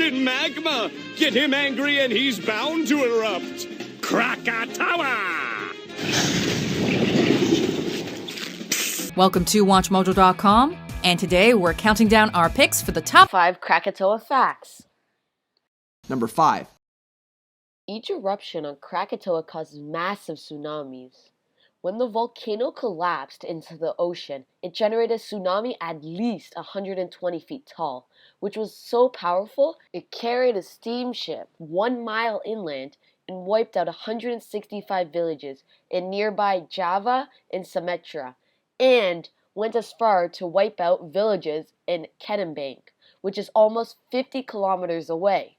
Captain Magma! Get him angry and he's bound to erupt! Krakatoa! Welcome to WatchMojo.com, and today we're counting down our picks for the top 5 Krakatoa facts. Number 5. Each eruption on Krakatoa causes massive tsunamis. When the volcano collapsed into the ocean, it generated a tsunami at least 120 feet tall, which was so powerful it carried a steamship 1 mile inland and wiped out 165 villages in nearby Java and Sumatra, and went as far to wipe out villages in Kedembank, which is almost 50 kilometers away.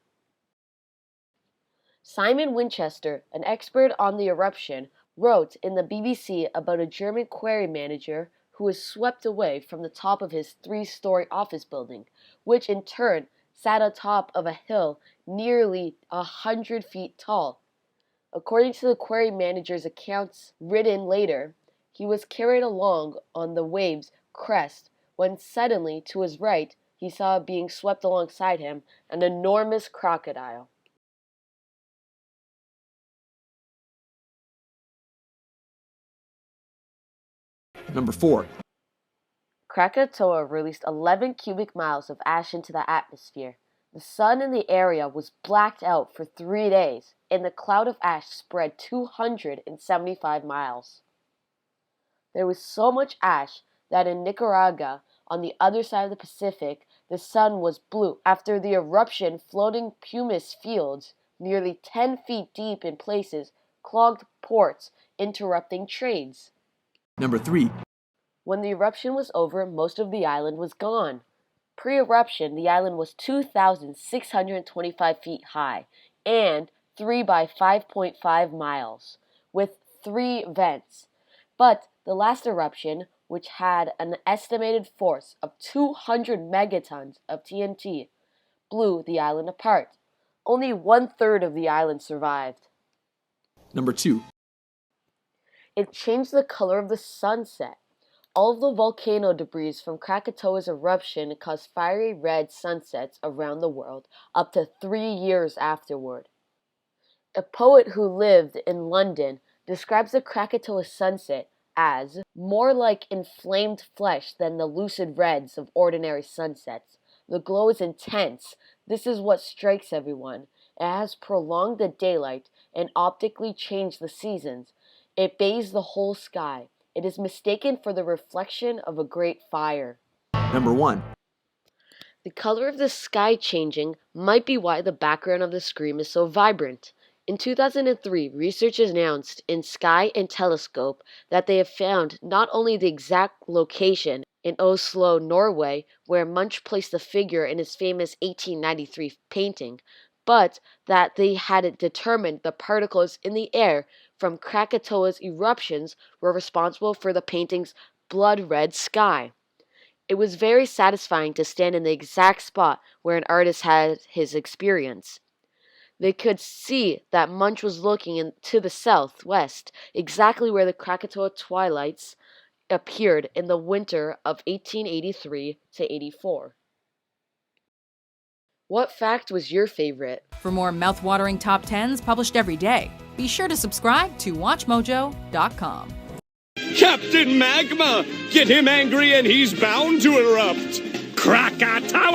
Simon Winchester, an expert on the eruption, wrote in the BBC about a German quarry manager who was swept away from the top of his 3-story office building, which in turn sat atop of a hill nearly 100 feet tall. According to the quarry manager's accounts written later, he was carried along on the wave's crest when suddenly, to his right, he saw being swept alongside him an enormous crocodile. Number 4. Krakatoa released 11 cubic miles of ash into the atmosphere. The sun in the area was blacked out for 3 days, and the cloud of ash spread 275 miles. There was so much ash that in Nicaragua, on the other side of the Pacific, the sun was blue after the eruption. Floating pumice fields, nearly 10 feet deep in places, clogged ports, interrupting trades. Number 3. When the eruption was over, most of the island was gone. Pre-eruption, the island was 2,625 feet high and 3 by 5.5 miles, with 3 vents. But the last eruption, which had an estimated force of 200 megatons of TNT, blew the island apart. Only 1/3 of the island survived. Number 2. It changed the color of the sunset. All of the volcano debris from Krakatoa's eruption caused fiery red sunsets around the world up to 3 years afterward. A poet who lived in London describes the Krakatoa sunset as more like inflamed flesh than the lucid reds of ordinary sunsets. The glow is intense. This is what strikes everyone. It has prolonged the daylight and optically changed the seasons. It bathes the whole sky. It is mistaken for the reflection of a great fire. Number 1. The color of the sky changing might be why the background of the scream is so vibrant. In 2003, researchers announced in Sky and Telescope that they have found not only the exact location in Oslo, Norway, where Munch placed the figure in his famous 1893 painting, but that they had determined the particles in the air from Krakatoa's eruptions were responsible for the painting's blood-red sky. It was very satisfying to stand in the exact spot where an artist had his experience. They could see that Munch was looking to the southwest, exactly where the Krakatoa twilights appeared in the winter of 1883 to 84. What fact was your favorite? For more mouth-watering top 10s published every day, be sure to subscribe to WatchMojo.com. Captain Magma! Get him angry and he's bound to erupt! Krakatoa!